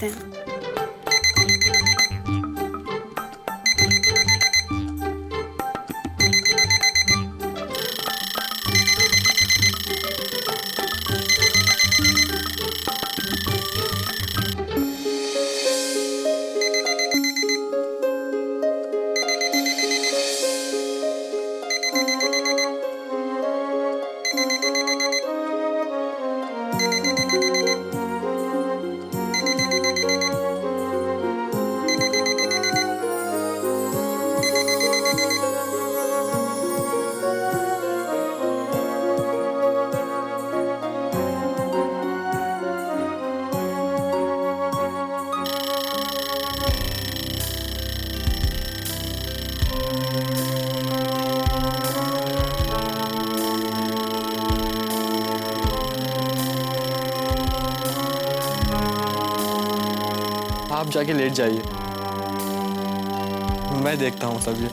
करते हैं। आप जाके लेट जाइए, मैं देखता हूँ सब ये।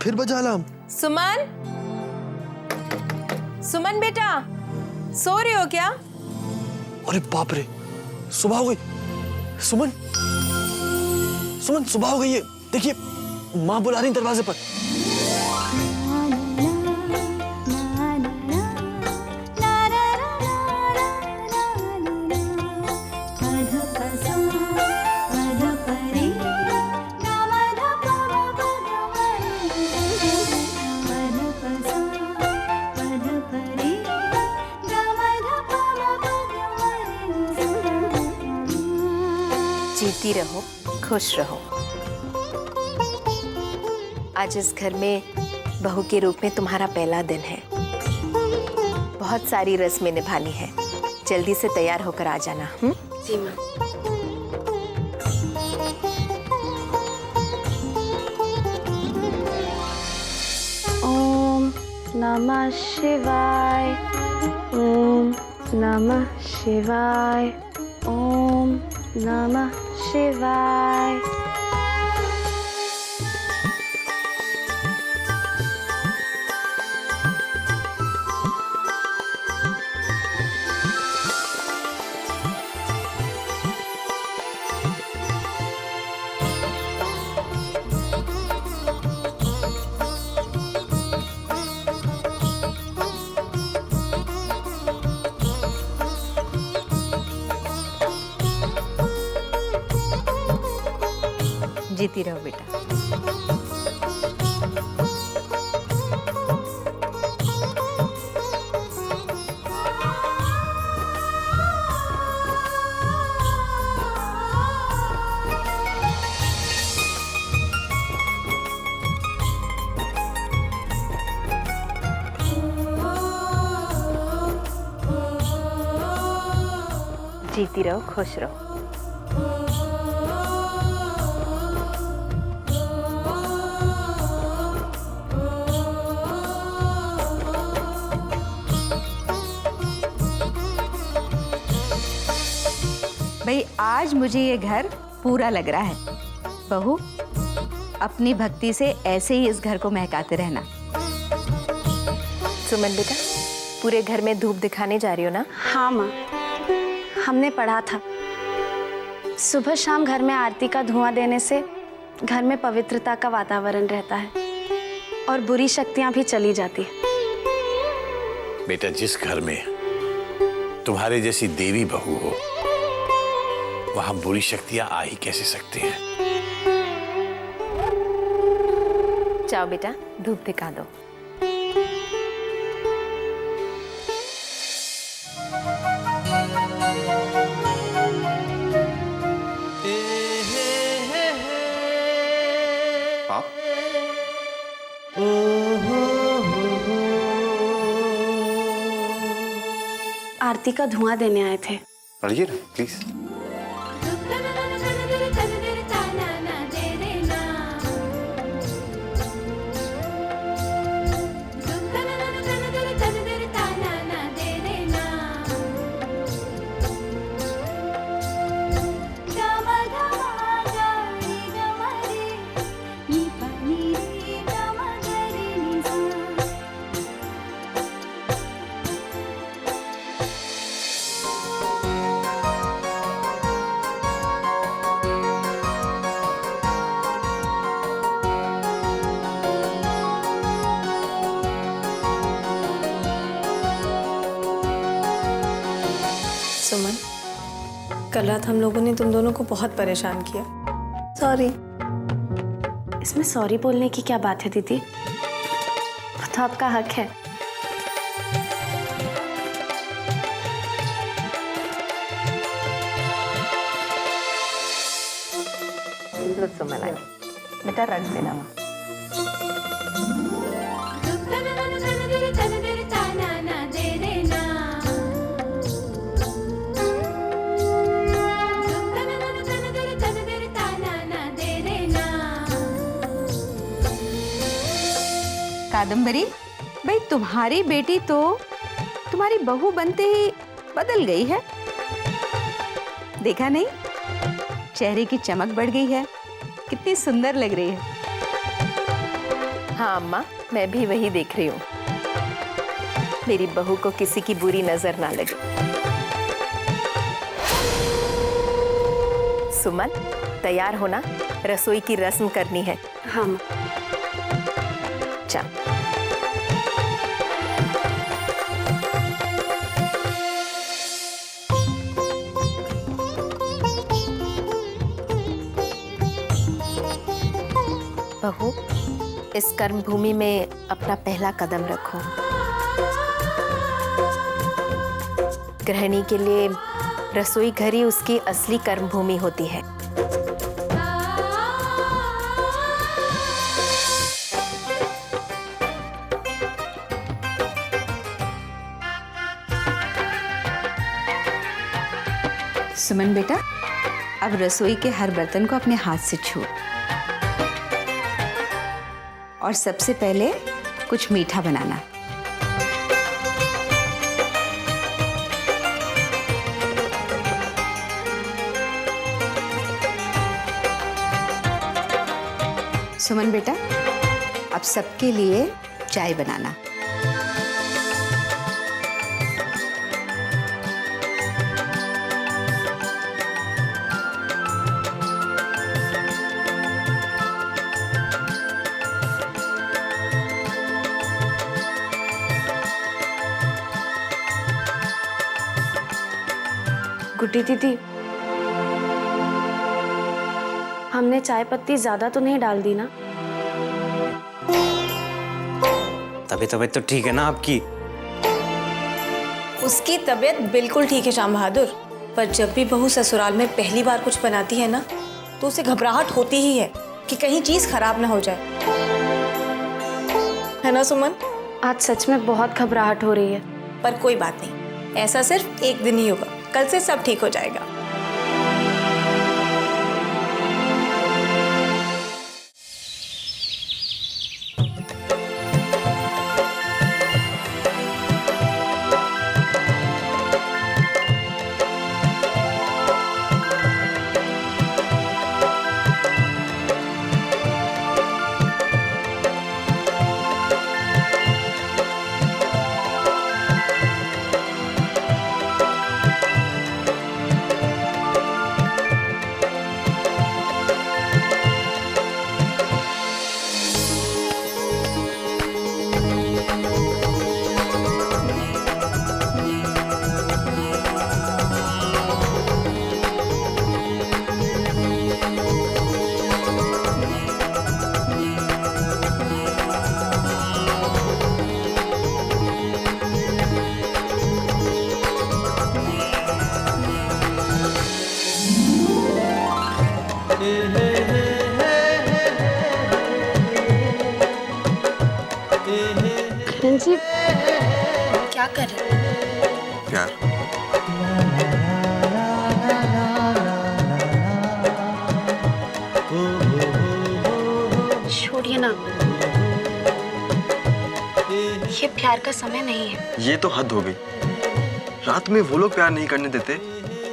फिर बजा अलार्म। सुमन, सुमन बेटा, सो रहे हो क्या? अरे बाप रे, सुबह हो गई। सुमन, सुमन सुबह हो गई है, देखिए माँ बुला रही दरवाजे पर। जीती रहो, खुश रहो। आज इस घर में बहू के रूप में तुम्हारा पहला दिन है। बहुत सारी रस्में निभानी है, जल्दी से तैयार होकर आ जाना। जी माँ। ओम नमः शिवाय, ओम नमः शिवाय, ओम नमः शिवाय। जीती रहो बेटा। जीती रहो, खुश रहो। भाई आज मुझे ये घर पूरा लग रहा है। बहू, अपनी भक्ति से ऐसे ही इस घर को महकाते रहना। सुमन बेटा, पूरे घर में धूप दिखाने जा रही हो ना? हाँ माँ, हमने पढ़ा था सुबह शाम घर में आरती का धुआं देने से घर में पवित्रता का वातावरण रहता है और बुरी शक्तियां भी चली जाती है। बेटा, जिस घर में तुम्हारे जैसी देवी बहू हो वहां बुरी शक्तियां आ ही कैसे सकती हैं? जाओ बेटा, धूप दिखा दो। आप? आरती का धुआं देने आए थे। पढ़िए ना प्लीज। कल रात हम लोगों ने तुम दोनों को बहुत परेशान किया। सॉरी। इसमें सॉरी बोलने की क्या बात है दीदी? वो तो आपका हक है। सुमन बेटा रख देना। कादम्बरी, भाई तुम्हारी बेटी तो तुम्हारी बहू बनते ही बदल गई है। देखा नहीं, चेहरे की चमक बढ़ गई है, कितनी सुंदर लग रही है। हाँ अम्मा, मैं भी वही देख रही हूँ। मेरी बहू को किसी की बुरी नजर ना लगे। सुमन, तैयार होना, रसोई की रस्म करनी है। हाँ। चल। बहू, इस कर्म भूमि में अपना पहला कदम रखो। गृहिणी के लिए रसोई घर ही उसकी असली कर्म भूमि होती है। सुमन बेटा, अब रसोई के हर बर्तन को अपने हाथ से छू और सबसे पहले कुछ मीठा बनाना। सुमन बेटा, अब सबके लिए चाय बनाना। गुड्डी दीदी, हमने चाय पत्ती ज्यादा तो नहीं डाल दी ना? तबीयत तो ठीक है ना आपकी? उसकी तबीयत बिल्कुल ठीक है श्याम बहादुर, पर जब भी बहू ससुराल में पहली बार कुछ बनाती है ना, तो उसे घबराहट होती ही है कि कहीं चीज खराब ना हो जाए, है ना सुमन? आज सच में बहुत घबराहट हो रही है। पर कोई बात नहीं, ऐसा सिर्फ एक दिन ही होगा, कल से सब ठीक हो जाएगा। जी, क्या कर रहे हैं? प्यार। छोड़िए ना, ये प्यार का समय नहीं है। ये तो हद हो गई। रात में वो लोग प्यार नहीं करने देते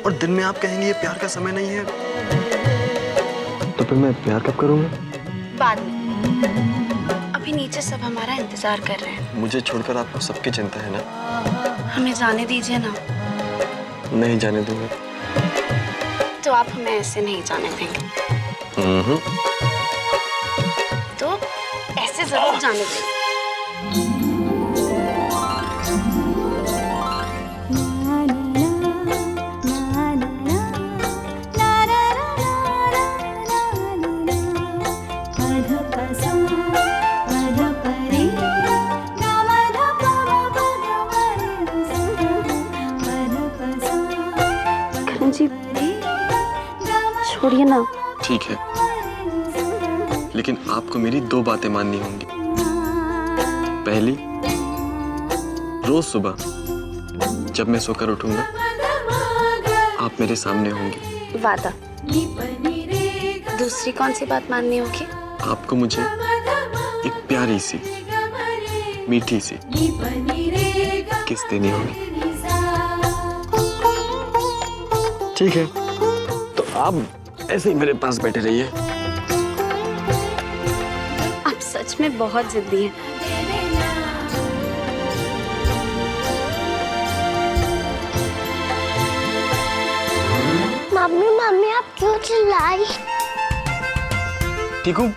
और दिन में आप कहेंगे ये प्यार का समय नहीं है। तो फिर मैं प्यार कब करूंगा? बाद में। अभी नीचे सब हमारा इंतजार कर रहे हैं। मुझे छोड़कर आपको सबकी चिंता है ना? हमें जाने दीजिए ना। नहीं जाने दूंगा। तो आप हमें ऐसे नहीं जाने देंगे। तो ऐसे जरूर जाने देंगे। छोड़िए ना। ठीक है, लेकिन आपको मेरी 2 बातें माननी होंगी। पहली, रोज सुबह जब मैं सोकर उठूंगा आप मेरे सामने होंगी। वादा। दूसरी कौन सी बात माननी होगी? आपको मुझे एक प्यारी सी मीठी सी किस देनी होगी। ठीक है, तो आप ऐसे ही मेरे पास बैठे रहिए। आप सच में बहुत जिद्दी हैं। मम्मी मम्मी आप क्यों चिल्लाई? ठीक हूँ,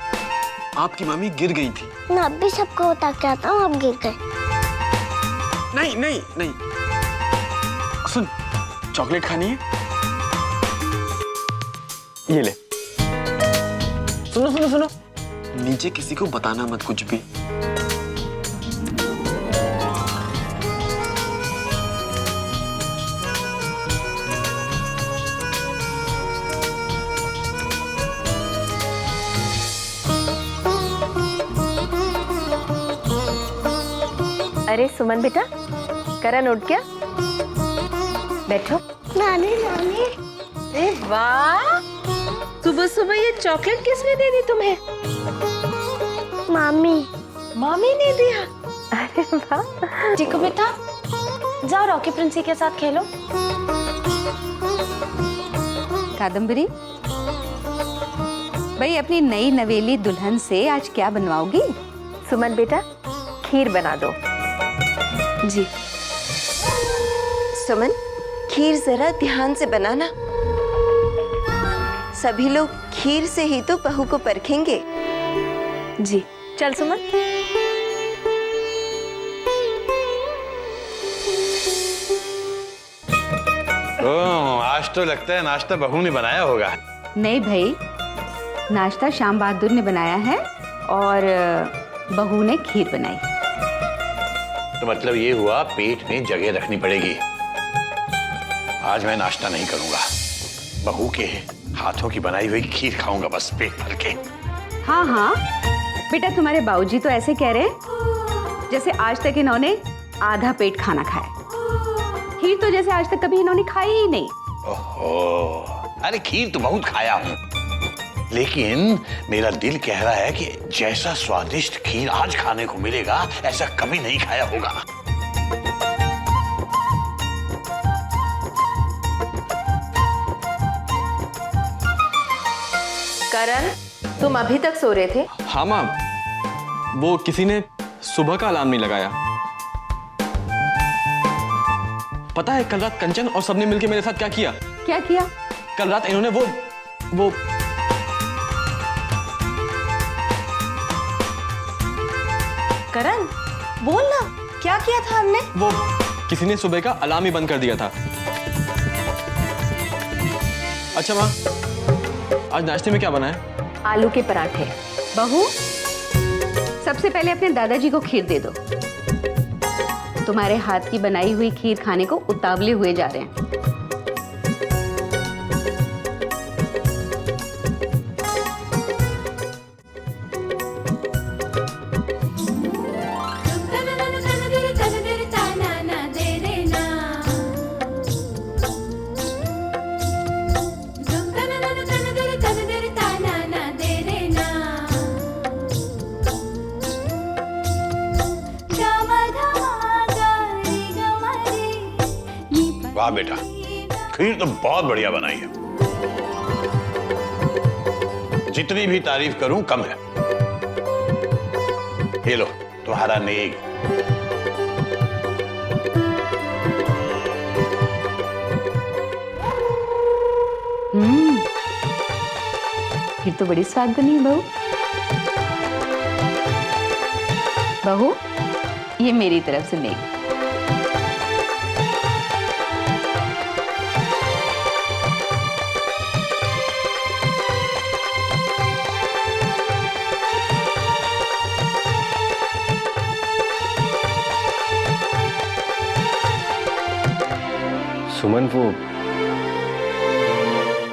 आपकी मामी गिर गई थी। मैं अब भी सबको बता के आता हूँ, आप गिर गए। नहीं नहीं नहीं, सुन, चॉकलेट खानी है? ये ले। सुनो सुनो सुनो, नीचे किसी को बताना मत कुछ भी। अरे सुमन बेटा, करण उठ गया? बैठो। नानी नानी, अरे वाह, सुबह सुबह ये चॉकलेट किसने दे दी तुम्हें? मामी। मामी ने दिया? अरे वाह। टीकू बेटा, जाओ रॉकी प्रिंसी के साथ खेलो। कादम्बरी, भाई अपनी नई नवेली दुल्हन से आज क्या बनवाओगी? सुमन बेटा, खीर बना दो। जी। सुमन, खीर जरा ध्यान से बनाना। सभी लोग खीर से ही तो बहू को परखेंगे। जी। चल सुमन। आज तो लगता है नाश्ता बहू ने बनाया होगा। नहीं भाई, नाश्ता श्याम बहादुर ने बनाया है और बहू ने खीर बनाई। तो मतलब ये हुआ पेट में जगह रखनी पड़ेगी। आज मैं नाश्ता नहीं करूंगा, बहू के हाथों की बनाई हुई खीर खाऊंगा बस पेट भर के। हाँ हाँ बेटा, तुम्हारे बाबूजी तो ऐसे कह रहे हैं जैसे आज तक इन्होंने आधा पेट खाना खाया। खीर तो जैसे आज तक कभी इन्होंने खाई ही नहीं। ओहो, अरे खीर तो बहुत खाया हूं, लेकिन मेरा दिल कह रहा है कि जैसा स्वादिष्ट खीर आज खाने को मिलेगा ऐसा कभी नहीं खाया होगा। करण, तुम अभी तक सो रहे थे? हाँ माँ, वो किसी ने सुबह का अलार्म नहीं लगाया। पता है कल रात कंचन और सबने मिलके मेरे साथ क्या किया? क्या किया? कल रात इन्होंने वो करण, बोल ना, क्या किया था हमने? वो किसी ने सुबह का अलार्म ही बंद कर दिया था। अच्छा माँ, आज नाश्ते में क्या बना है? आलू के पराठे। बहू, सबसे पहले अपने दादाजी को खीर दे दो। तुम्हारे हाथ की बनाई हुई खीर खाने को उतावले हुए जा रहे हैं। वाह बेटा, खीर तो बहुत बढ़िया बनाई है। जितनी भी तारीफ करूं कम है। ये लो तुम्हारा नेग। खीर तो बड़ी स्वाद बनी है बहू। बहू, ये मेरी तरफ से नेग। सुमन, वो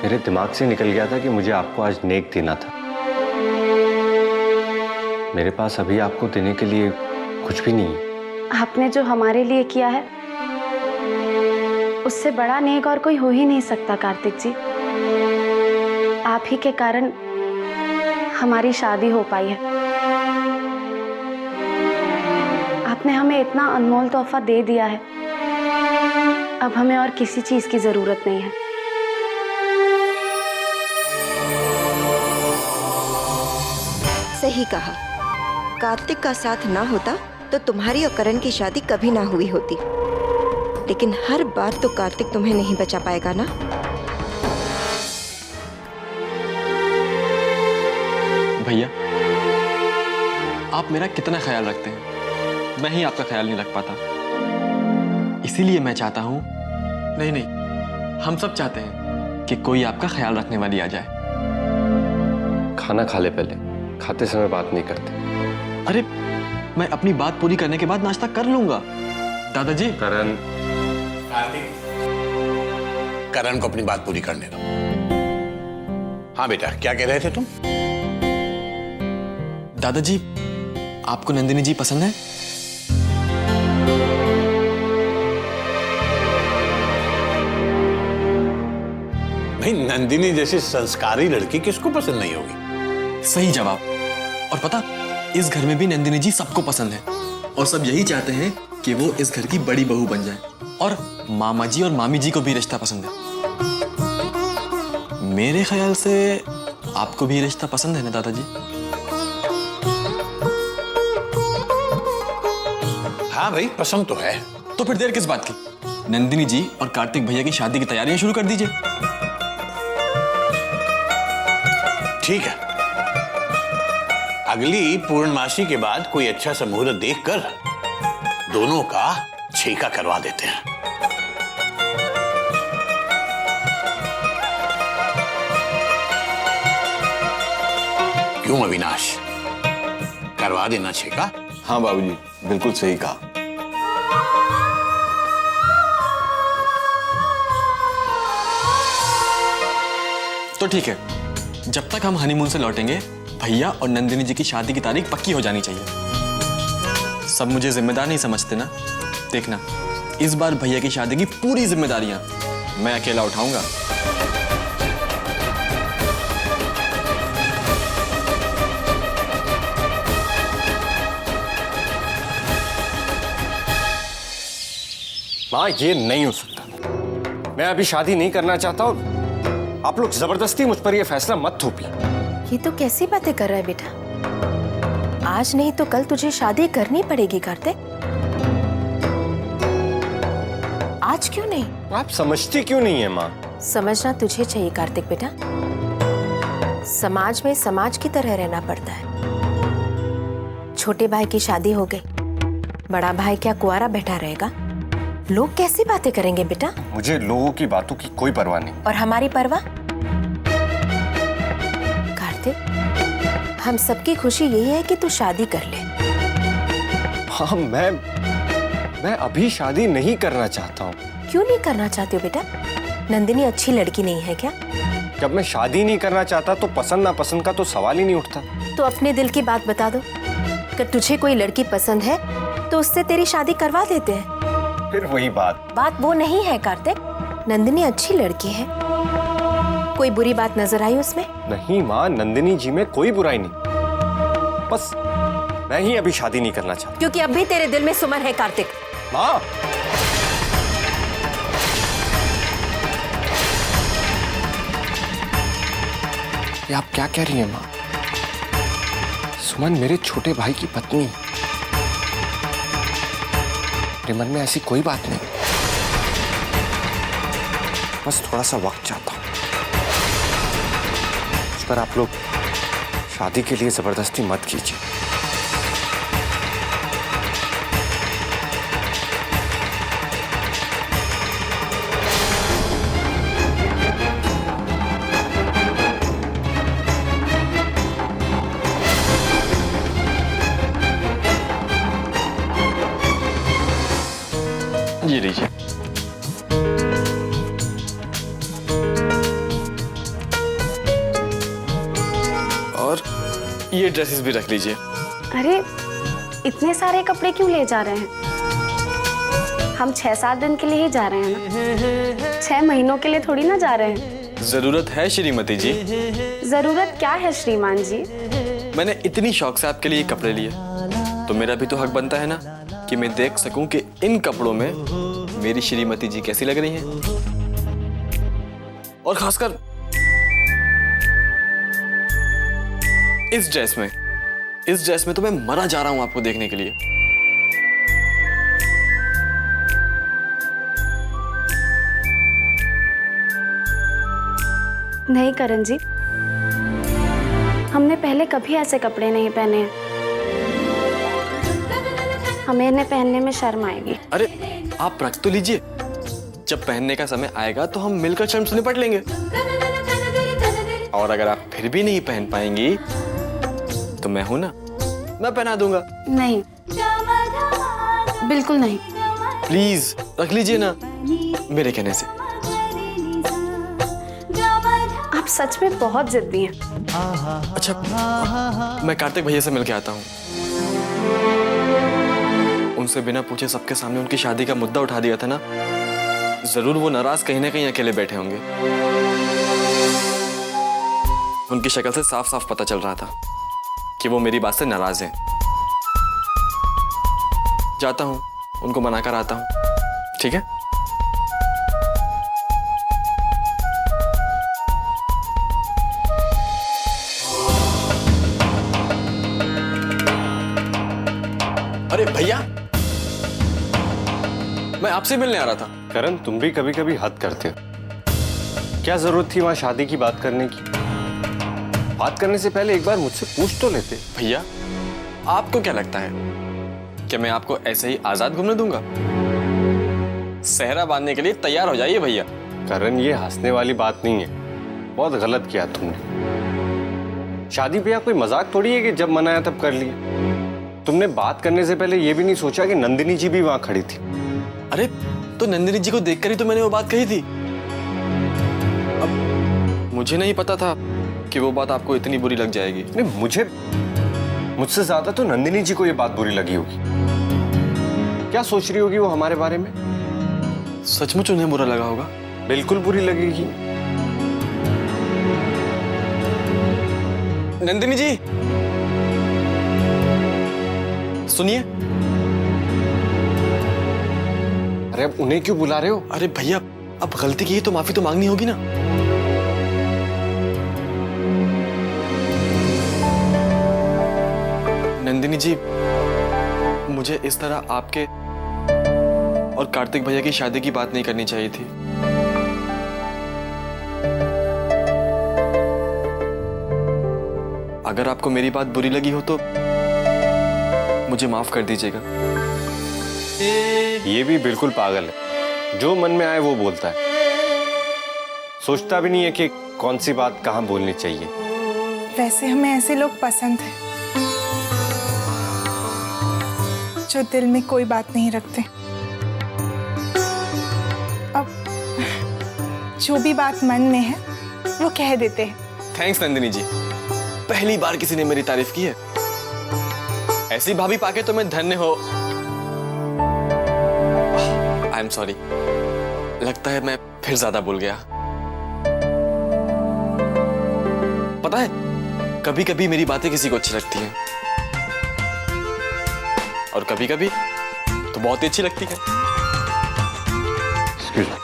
मेरे दिमाग से निकल गया था कि मुझे आपको आज नेक देना था। मेरे पास अभी आपको देने के लिए कुछ भी नहीं है। आपने जो हमारे लिए किया है उससे बड़ा नेक और कोई हो ही नहीं सकता कार्तिक जी। आप ही के कारण हमारी शादी हो पाई है। आपने हमें इतना अनमोल तोहफा दे दिया है, अब हमें और किसी चीज की जरूरत नहीं है। सही कहा, कार्तिक का साथ ना होता तो तुम्हारी और करण की शादी कभी ना हुई होती। लेकिन हर बार तो कार्तिक तुम्हें नहीं बचा पाएगा ना। भैया, आप मेरा कितना ख्याल रखते हैं, मैं ही आपका ख्याल नहीं रख पाता। इसीलिए मैं चाहता हूँ, नहीं, हम सब चाहते हैं कि कोई आपका ख्याल रखने वाली आ जाए। खाना खा ले पहले, खाते समय बात नहीं करते। अरे मैं अपनी बात पूरी करने के बाद नाश्ता कर लूंगा। दादाजी। करण। कार्तिक, करण को अपनी बात पूरी करने दो। हाँ बेटा, क्या कह रहे थे तुम? दादाजी, आपको नंदिनी जी पसंद है? भाई, नंदिनी जैसी संस्कारी लड़की किसको पसंद नहीं होगी? सही जवाब। और पता, इस घर में भी नंदिनी जी सबको पसंद है और सब यही चाहते हैं कि वो इस घर की बड़ी बहू बन जाए। और मामा जी और मामी जी को भी रिश्ता पसंद है। मेरे ख्याल से आपको भी रिश्ता पसंद है ना दादाजी? हाँ भाई, पसंद तो है। तो फिर देर किस बात की? नंदिनी जी और कार्तिक भैया की शादी की तैयारियां शुरू कर दीजिए। ठीक है, अगली पूर्णमासी के बाद कोई अच्छा सा मुहूर्त देखकर दोनों का छेका करवा देते हैं। क्यों अविनाश, करवा देना छेका? हाँ बाबूजी, बिल्कुल सही कहा। तो ठीक है, जब तक हम हनीमून से लौटेंगे भैया और नंदिनी जी की शादी की तारीख पक्की हो जानी चाहिए। सब मुझे जिम्मेदार नहीं समझते ना। देखना, इस बार भैया की शादी की पूरी जिम्मेदारियां मैं अकेला उठाऊंगा। माँ, ये नहीं हो सकता। मैं अभी शादी नहीं करना चाहता और आप लोग जबरदस्ती मुझ पर यह फैसला मत थोपिए। ये तो कैसी बातें कर रहा है बेटा? आज नहीं तो कल तुझे शादी करनी पड़ेगी कार्तिक। आज क्यों नहीं? आप समझती क्यों नहीं है माँ? समझना तुझे चाहिए कार्तिक बेटा। समाज में समाज की तरह रहना पड़ता है। छोटे भाई की शादी हो गई, बड़ा भाई क्या कुंवारा बैठा रहेगा? लोग कैसी बातें करेंगे बेटा? मुझे लोगों की बातों की कोई परवाह नहीं। और हमारी परवाह? कार्तिक, हम सबकी खुशी यही है कि तू शादी कर ले। हाँ, मैं अभी शादी नहीं करना चाहता हूँ। क्यों नहीं करना चाहते हो बेटा? नंदिनी अच्छी लड़की नहीं है क्या? जब मैं शादी नहीं करना चाहता तो पसंद नापसंद का तो सवाल ही नहीं उठता। तो अपने दिल की बात बता दो। अगर तुझे कोई लड़की पसंद है तो उससे तेरी शादी करवा देते हैं। फिर वही बात वो नहीं है कार्तिक। नंदिनी अच्छी लड़की है, कोई बुरी बात नजर आई उसमें? नहीं माँ, नंदिनी जी में कोई बुराई नहीं। बस मैं ही अभी शादी नहीं करना चाहता। क्योंकि अब भी तेरे दिल में सुमन है कार्तिक। माँ, ये आप क्या कह रही हैं माँ? सुमन मेरे छोटे भाई की पत्नी है। मेरे मन में ऐसी कोई बात नहीं, बस थोड़ा सा वक्त चाहता हूं। इस पर आप लोग शादी के लिए जबरदस्ती मत कीजिए। ये लीजिए। ये ड्रेसेस भी रख लीजिए। अरे इतने सारे कपड़े क्यों ले जा रहे हैं? हम 6-7 दिन के लिए ही जा रहे हैं ना, 6 महीनों के लिए थोड़ी ना जा रहे हैं। जरूरत है श्रीमती जी। जरूरत क्या है श्रीमान जी? मैंने इतनी शौक से आपके लिए कपड़े लिए, तो मेरा भी तो हक बनता है ना कि मैं देख सकूं कि इन कपड़ों में मेरी श्रीमती जी कैसी लग रही हैं। और खासकर इस ड्रेस में तो मैं मरा जा रहा हूं आपको देखने के लिए। नहीं करण जी, हमने पहले कभी ऐसे कपड़े नहीं पहने हैं। हमें इन्हें पहनने में शर्म आएगी। अरे आप रख तो लीजिए, जब पहनने का समय आएगा तो हम मिलकर शर्म से निपट लेंगे। और अगर आप फिर भी नहीं पहन पाएंगी तो मैं हूं ना, मैं पहना दूंगा। नहीं, बिल्कुल नहीं। प्लीज रख लीजिए ना मेरे कहने से। आप सच में बहुत जिद्दी हैं। अच्छा, मैं कार्तिक भैया से मिलके आता हूँ। उनसे बिना पूछे सबके सामने उनकी शादी का मुद्दा उठा दिया था ना, जरूर वो नाराज कहीं ना कहीं अकेले बैठे होंगे। उनकी शक्ल से साफ साफ पता चल रहा था कि वो मेरी बात से नाराज हैं। जाता हूँ, उनको मना कर आता हूँ, ठीक है? अरे भैया, मैं आपसे मिलने आ रहा था। करण, तुम भी कभी कभी हद करते हो। क्या जरूरत थी वहां शादी की बात करने की? बात करने से पहले एक बार मुझसे पूछ तो लेते। भैया, आपको क्या लगता है कि मैं आपको ऐसे ही आजाद घूमने दूंगा? सेहरा बांधने के लिए तैयार हो जाइए भैया। करण, ये हंसने वाली बात नहीं है, बहुत गलत किया तुमने। शादी ब्याह कोई मजाक थोड़ी है कि जब मनाया तब कर लिया। तुमने बात करने से पहले ये भी नहीं सोचा कि नंदिनी जी भी वहां खड़ी थी। अरे तो नंदिनी जी को देखकर ही तो मैंने वो बात कही थी। अब मुझे नहीं पता था कि वो बात आपको इतनी बुरी लग जाएगी। नहीं, मुझसे ज्यादा तो नंदिनी जी को ये बात बुरी लगी होगी। क्या सोच रही होगी वो हमारे बारे में? सचमुच उन्हें बुरा लगा होगा। बिल्कुल बुरी लगेगी। नंदिनी जी सुनिए। अरे अब उन्हें क्यों बुला रहे हो? अरे भैया, अब गलती की तो माफी तो मांगनी होगी ना। नंदिनी जी, मुझे इस तरह आपके और कार्तिक भैया की शादी की बात नहीं करनी चाहिए थी। अगर आपको मेरी बात बुरी लगी हो तो मुझे माफ कर दीजिएगा। ये भी बिल्कुल पागल है, जो मन में आए वो बोलता है। सोचता भी नहीं है कि कौन सी बात कहाँ बोलनी चाहिए। वैसे हमें ऐसे लोग पसंद हैं जो दिल में कोई बात नहीं रखते। अब जो भी बात मन में है वो कह देते हैं। थैंक्स नंदिनी जी, पहली बार किसी ने मेरी तारीफ की है। ऐसी भाभी पाके तो मैं धन्य हो। आई एम सॉरी, लगता है मैं फिर ज्यादा भूल गया। पता है, कभी कभी मेरी बातें किसी को अच्छी लगती हैं और कभी कभी तो बहुत ही अच्छी लगती है। Excuse me.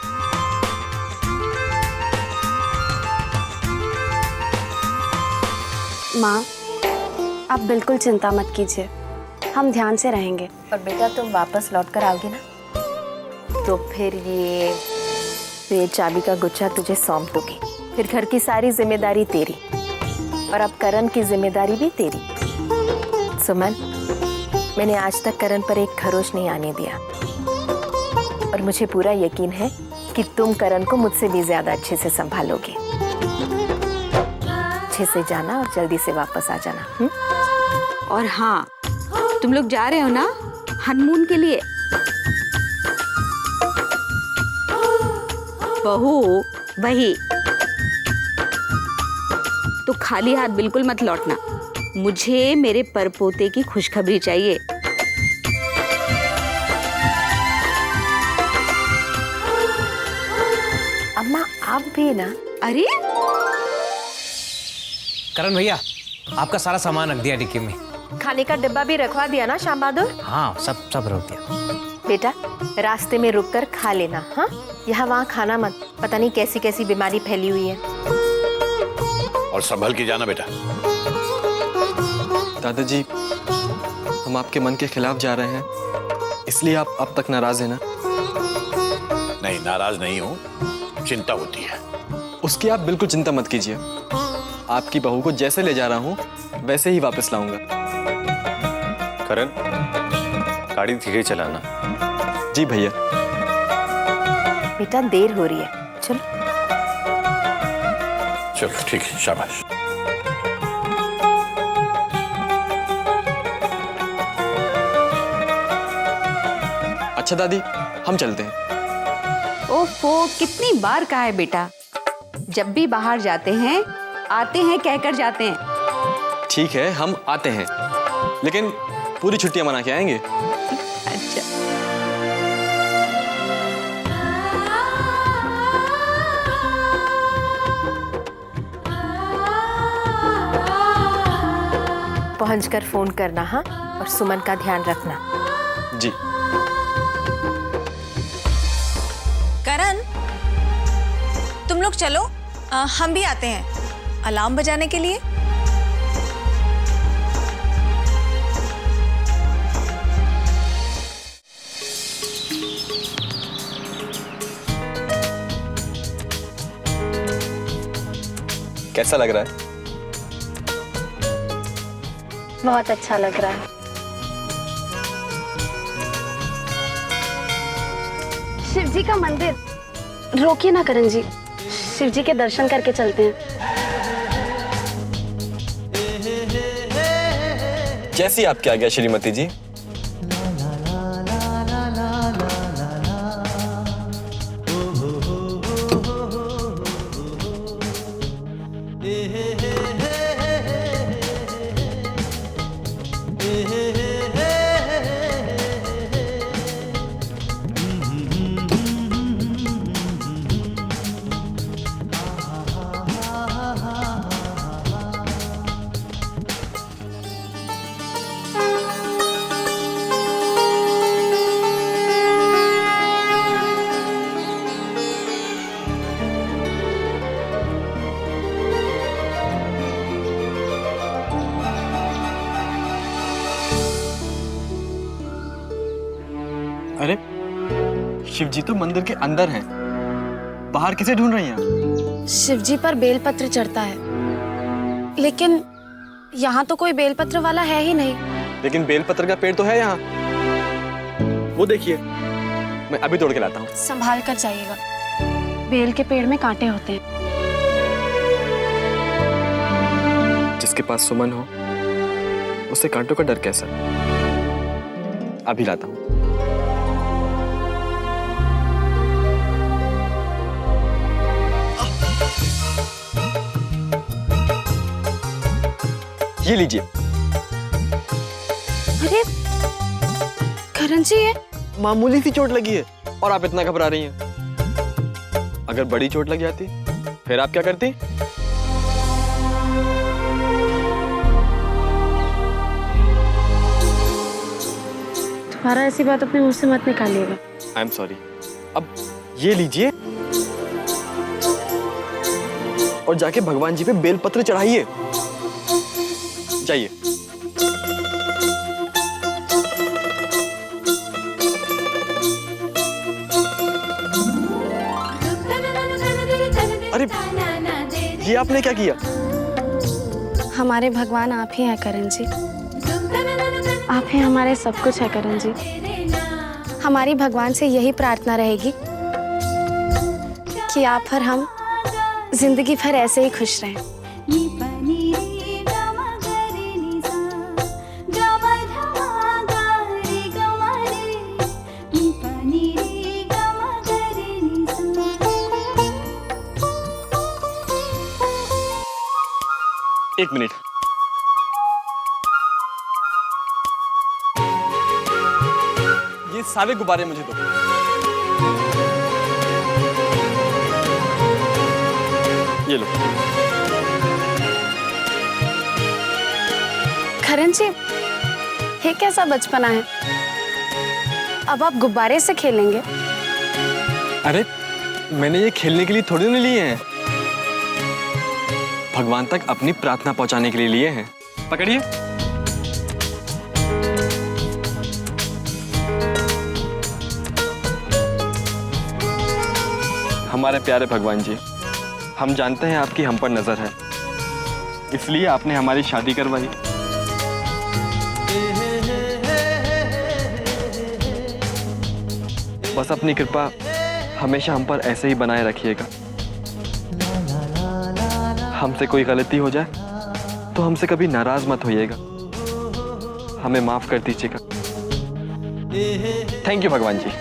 माँ, आप बिल्कुल चिंता मत कीजिए, हम ध्यान से रहेंगे। और बेटा, तुम वापस लौट कर आओगे ना, तो फिर ये चाबी का गुच्छा तुझे सौंप दूंगी। फिर घर की सारी जिम्मेदारी तेरी, और अब करण की जिम्मेदारी भी तेरी। सुमन, मैंने आज तक करण पर एक खरोच नहीं आने दिया, और मुझे पूरा यकीन है कि तुम करण को मुझसे भी ज्यादा अच्छे से संभालोगे। अच्छे से जाना और जल्दी से वापस आ जाना। हुँ? और हाँ, तुम लोग जा रहे हो ना हनीमून के लिए? बहू वही तो खाली हाथ बिल्कुल मत लौटना। मुझे मेरे परपोते की खुशखबरी चाहिए। अम्मा आप भी ना। अरे करण भैया, आपका सारा सामान रख दिया डिक्की में। खाने का डिब्बा भी रखवा दिया ना श्याम बहादुर? हाँ, सब रख दिया। बेटा रास्ते में रुककर खा लेना, हाँ? यहाँ वहाँ खाना मत, पता नहीं कैसी कैसी बीमारी फैली हुई है। और संभल के जाना बेटा। दादाजी, हम आपके मन के खिलाफ जा रहे हैं, इसलिए आप अब तक नाराज हैं ना? नहीं, नाराज नहीं हूँ, चिंता होती है। उसकी आप बिल्कुल चिंता मत कीजिए। आपकी बहू को जैसे ले जा रहा हूँ वैसे ही वापस लाऊंगा। करण, गाड़ी धीरे चलाना। जी भैया। बेटा देर हो रही है, चलो। चलो ठीक है, शाबाश। अच्छा दादी, हम चलते हैं। ओफो, कितनी बार कहा है बेटा, जब भी बाहर जाते हैं आते हैं कहकर जाते हैं। ठीक है, हम आते हैं, लेकिन पूरी छुट्टियां मना के आएंगे। अच्छा। पहुंचकर फोन करना, हाँ? और सुमन का ध्यान रखना। जी। करण, तुम लोग चलो, हम भी आते हैं अलार्म बजाने के लिए। कैसा लग रहा है? बहुत अच्छा लग रहा है। शिव जी का मंदिर, रोकिए ना करण जी, शिव जी के दर्शन करके चलते हैं। जैसी आपकी आज्ञा श्रीमती जी। अरे शिव जी तो मंदिर के अंदर हैं, बाहर किसे ढूंढ रही हैं? शिव जी पर बेलपत्र चढ़ता है, लेकिन यहाँ तो कोई बेलपत्र वाला है ही नहीं। लेकिन बेलपत्र का पेड़ तो है यहाँ, वो देखिए, मैं अभी तोड़ के लाता हूँ। संभाल कर जाइएगा, बेल के पेड़ में कांटे होते हैं। जिसके पास सुमन हो उससे कांटों का डर कैसा? अभी लाता हूँ। ये लीजिए। अरे करण जी, ये मामूली सी चोट लगी है और आप इतना घबरा रही हैं। अगर बड़ी चोट लग जाती फिर आप क्या करती? तुम्हारा ऐसी बात अपने मुंह से मत निकालिएगा। I am sorry. अब ये लीजिए और जाके भगवान जी पे बेलपत्र चढ़ाइए। जाइए। अरे ये आपने क्या किया? हमारे भगवान आप ही हैं करण जी, आप ही हमारे सब कुछ है करण जी। हमारी भगवान से यही प्रार्थना रहेगी कि आप और हम जिंदगी भर ऐसे ही खुश रहें। एक मिनट। सारे गुब्बारे मुझे दो। ये लो। करण जी, ये कैसा बचपना है? अब आप गुब्बारे से खेलेंगे? अरे मैंने ये खेलने के लिए थोड़ी ना लिए हैं, भगवान तक अपनी प्रार्थना पहुंचाने के लिए लिए हैं। पकड़िए। हमारे प्यारे भगवान जी, हम जानते हैं आपकी हम पर नजर है, इसलिए आपने हमारी शादी करवाई। बस अपनी कृपा हमेशा हम पर ऐसे ही बनाए रखिएगा। हमसे कोई गलती हो जाए तो हमसे कभी नाराज मत होइएगा, हमें माफ कर दीजिएगा। थैंक यू भगवान जी।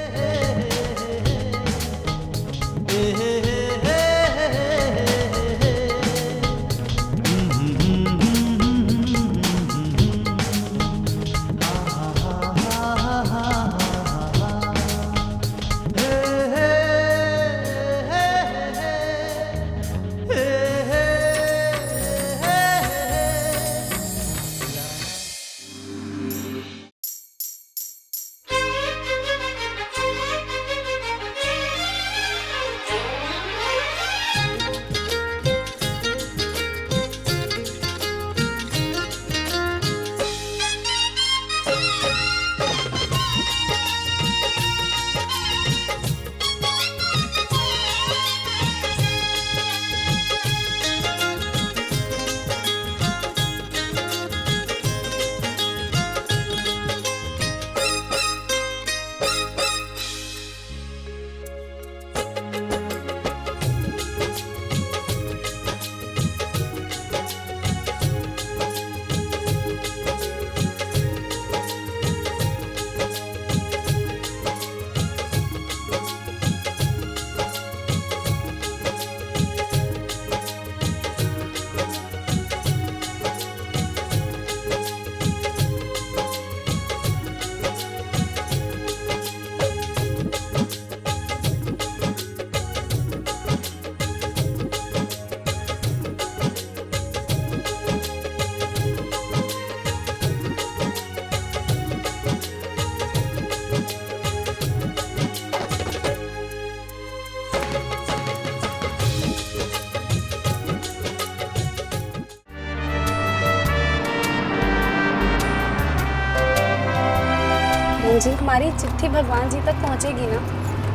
जी, हमारी चिट्ठी भगवान जी तक पहुंचेगी ना?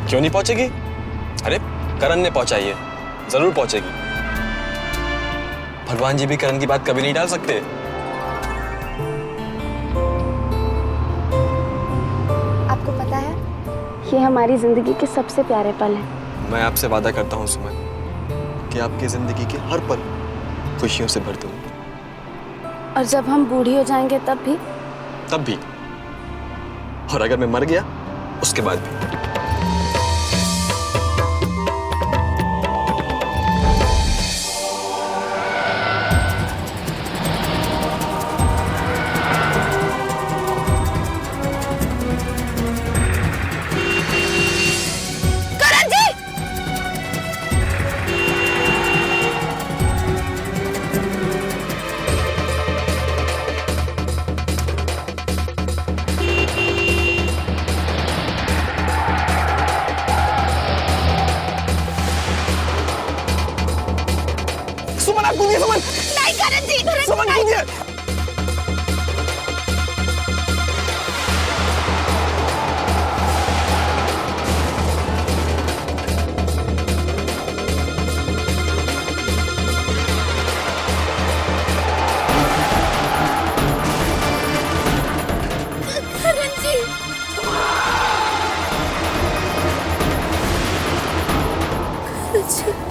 क्यों नहीं पहुंचेगी? अरे करण ने पहुंचाई है, जरूर पहुंचेगी। भगवान जी भी करण की बात कभी नहीं टाल सकते। आपको पता है, ये हमारी जिंदगी के सबसे प्यारे पल हैं। मैं आपसे वादा करता हूँ सुमन कि आपकी जिंदगी के हर पल खुशियों से भर दूंगा। और जब हम बूढ़ी हो जाएंगे तब भी? तब भी। और अगर मैं मर गया उसके बाद भी। सुमन, आप कूदिए। सुमन नहीं करण जी, सुमन कूदिए। करण जी, करण जी।